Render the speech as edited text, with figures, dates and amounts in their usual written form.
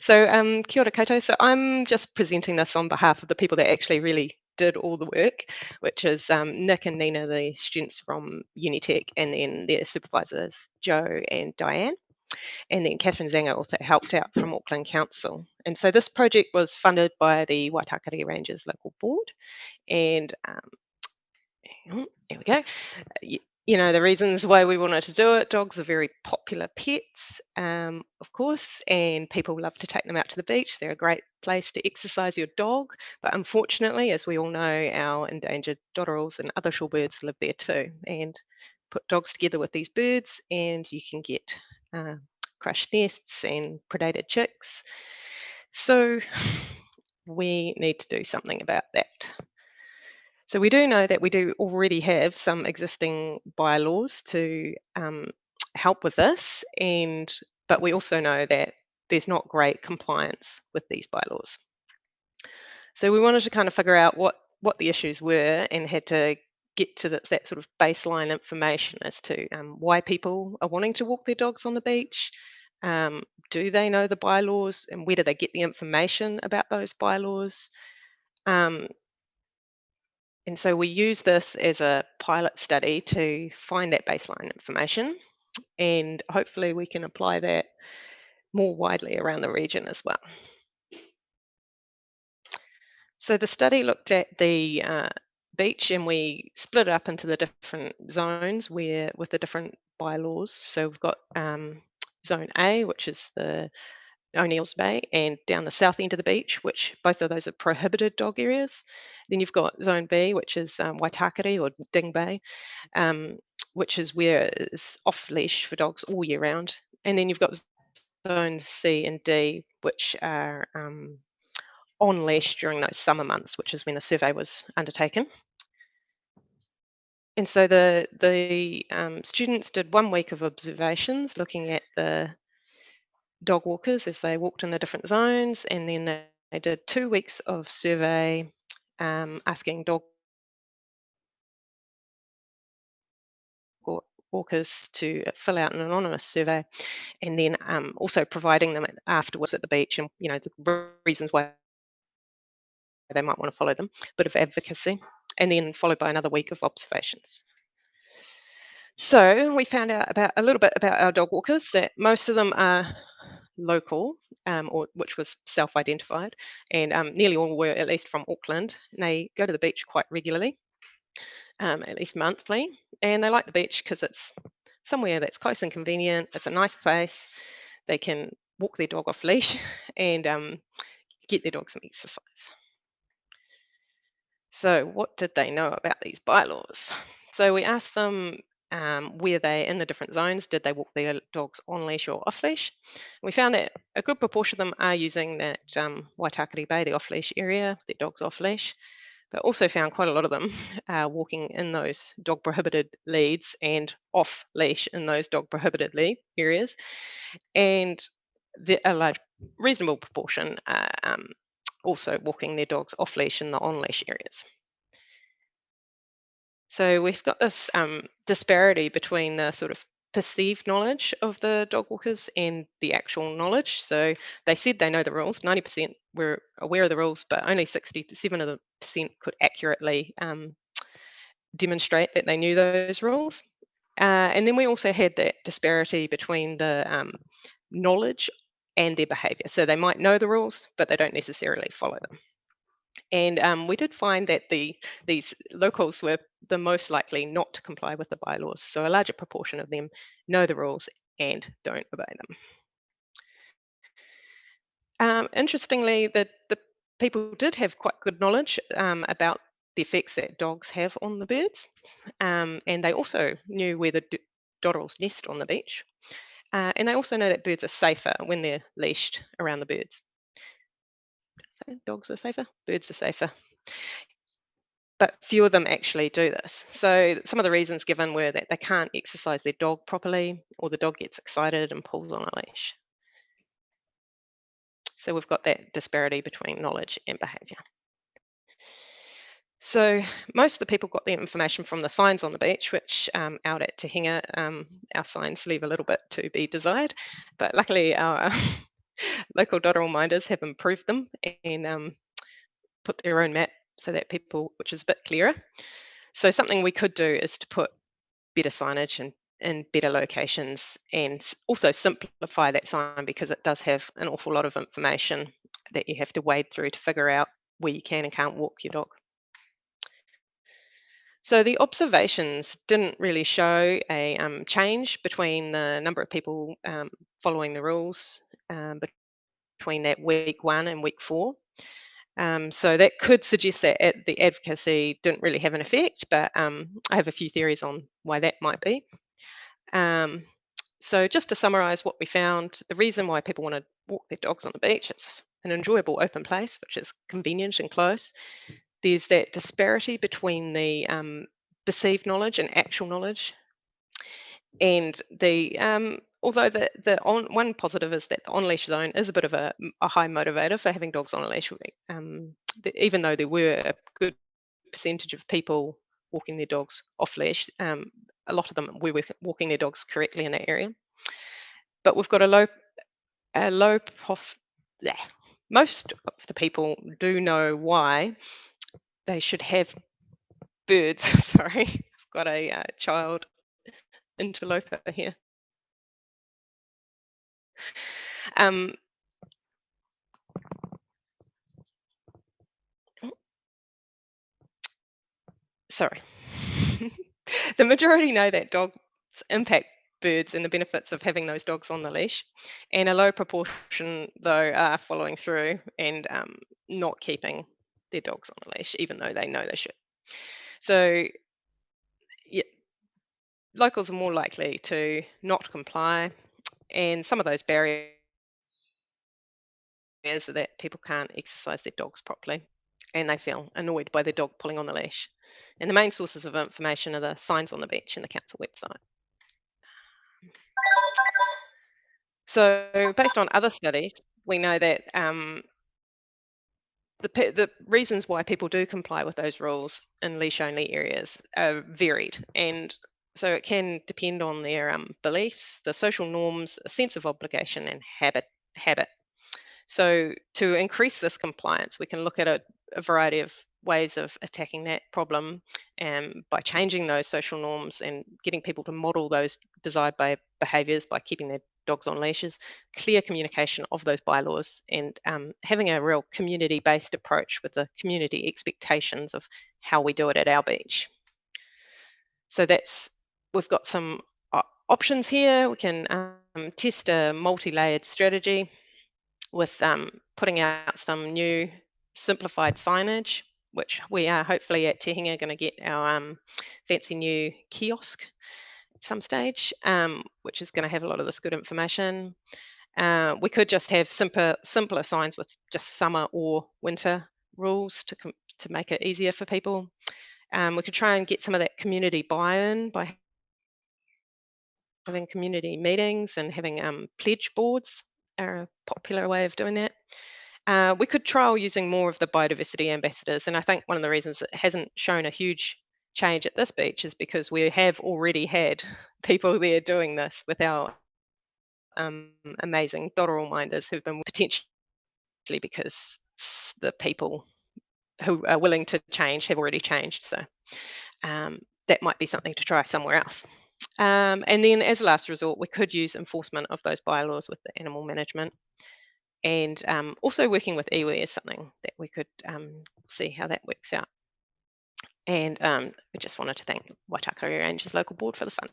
So, kia ora koutou. So I'm just presenting this on behalf of the people that actually really did all the work, which is Nick and Nina, the students from Unitech, and then their supervisors, Joe and Diane. And then Catherine Zanger also helped out from Auckland Council. And so this project was funded by the Waitakere Rangers local board. And here we go. The reasons why we wanted to do it, dogs are very popular pets, of course, and people love to take them out to the beach. They're a great place to exercise your dog. But unfortunately, as we all know, our endangered dotterels and other shorebirds live there too. And put dogs together with these birds, and you can get uh, crushed nests and predated chicks. So we need to do something about that. So we do know that we do already have some existing bylaws to help with this, but we also know that there's not great compliance with these bylaws. So we wanted to kind of figure out what the issues were and had to get to that sort of baseline information as to why people are wanting to walk their dogs on the beach. Do they know the bylaws, and where do they get the information about those bylaws? Um, And so we use this as a pilot study to find that baseline information, and hopefully we can apply that more widely around the region as well. So the study looked at the beach, and we split it up into the different zones where with the different bylaws. So we've got Zone A, which is the O'Neill's Bay, and down the south end of the beach, which both of those are prohibited dog areas. Then you've got Zone B, which is Waitakere or Ding Bay, um, which is where it's off leash for dogs all year round. And then you've got zones C and D, which are on leash during those summer months, which is when the survey was undertaken. And so the students did 1 week of observations looking at the dog walkers as they walked in the different zones, and then they did 2 weeks of survey asking dog walkers to fill out an anonymous survey, and then also providing them afterwards at the beach, and the reasons why they might want to follow them, bit of advocacy, and then followed by another week of observations. So we found out about a little bit about our dog walkers, that most of them are local, or which was self-identified, and nearly all were at least from Auckland. And they go to the beach quite regularly, at least monthly, and they like the beach because it's somewhere that's close and convenient. It's a nice place. They can walk their dog off leash and get their dog some exercise. So, what did they know about these bylaws? So, we asked them were they in the different zones? Did they walk their dogs on leash or off leash? We found that a good proportion of them are using that Waitakere Bay, the off leash area, their dogs off leash, but also found quite a lot of them walking in those dog prohibited leads and off leash in those dog prohibited lead areas, and a large, reasonable proportion are also walking their dogs off leash in the on leash areas. So we've got this disparity between the sort of perceived knowledge of the dog walkers and the actual knowledge. So they said they know the rules. 90% were aware of the rules, but only 67 of the percent could accurately demonstrate that they knew those rules. And then we also had that disparity between the knowledge and their behaviour. So they might know the rules, but they don't necessarily follow them. And we did find that these locals were the most likely not to comply with the bylaws. So a larger proportion of them know the rules and don't obey them. Interestingly, the people did have quite good knowledge about the effects that dogs have on the birds, and they also knew where the dotterels nest on the beach, and they also know that birds are safer when they're leashed around the birds. So dogs are safer, birds are safer, but few of them actually do this. So some of the reasons given were that they can't exercise their dog properly, or the dog gets excited and pulls on a leash. So we've got that disparity between knowledge and behaviour. So most of the people got their information from the signs on the beach, which out at Te Henga, our signs leave a little bit to be desired. But luckily, our Local dot reminders have improved them and put their own map so that people, which is a bit clearer. So something we could do is to put better signage in better locations and also simplify that sign because it does have an awful lot of information that you have to wade through to figure out where you can and can't walk your dog. So the observations didn't really show a change between the number of people following the rules between that week 1 and week 4. So that could suggest that the advocacy didn't really have an effect, but I have a few theories on why that might be. Um, so just to summarise what we found, the reason why people want to walk their dogs on the beach, it's an enjoyable open place, which is convenient and close. There's that disparity between the perceived knowledge and actual knowledge. And the although one positive is that the on leash zone is a bit of a high motivator for having dogs on a leash. Even though there were a good percentage of people walking their dogs off leash, a lot of them were walking their dogs correctly in that area. But we've got a low prof. Yeah, most of the people do know why they should have birds. Sorry, I've got a child interloper here. Um, Sorry. The majority know that dogs impact birds and the benefits of having those dogs on the leash, and a low proportion, though, are following through and not keeping their dogs on the leash, even though they know they should. So, yeah, locals are more likely to not comply, and some of those barriers are that people can't exercise their dogs properly and they feel annoyed by their dog pulling on the leash. And the main sources of information are the signs on the beach and the council website. So, based on other studies, we know that the reasons why people do comply with those rules in leash-only areas are varied, and so it can depend on their beliefs, the social norms, a sense of obligation, and habit. So, to increase this compliance, we can look at a variety of ways of attacking that problem by changing those social norms and getting people to model those desired behaviours by keeping their dogs on leashes, clear communication of those bylaws, and having a real community based approach with the community expectations of how we do it at our beach. So, we've got some options here. We can test a multi layered strategy with putting out some new simplified signage, which we are hopefully at Te Henga going to get our fancy new kiosk at some stage, which is going to have a lot of this good information. We could just have simpler signs with just summer or winter rules to make it easier for people. We could try and get some of that community buy-in by having community meetings and having pledge boards are a popular way of doing that. We could trial using more of the biodiversity ambassadors, and I think one of the reasons it hasn't shown a huge change at this beach is because we have already had people there doing this with our amazing dotterel reminders who've been potentially because the people who are willing to change have already changed. So that might be something to try somewhere else. And then, as a last resort, we could use enforcement of those bylaws with the animal management. And also working with iwi is something that we could see how that works out. And we just wanted to thank Waitakere Rangers Local Board for the fund.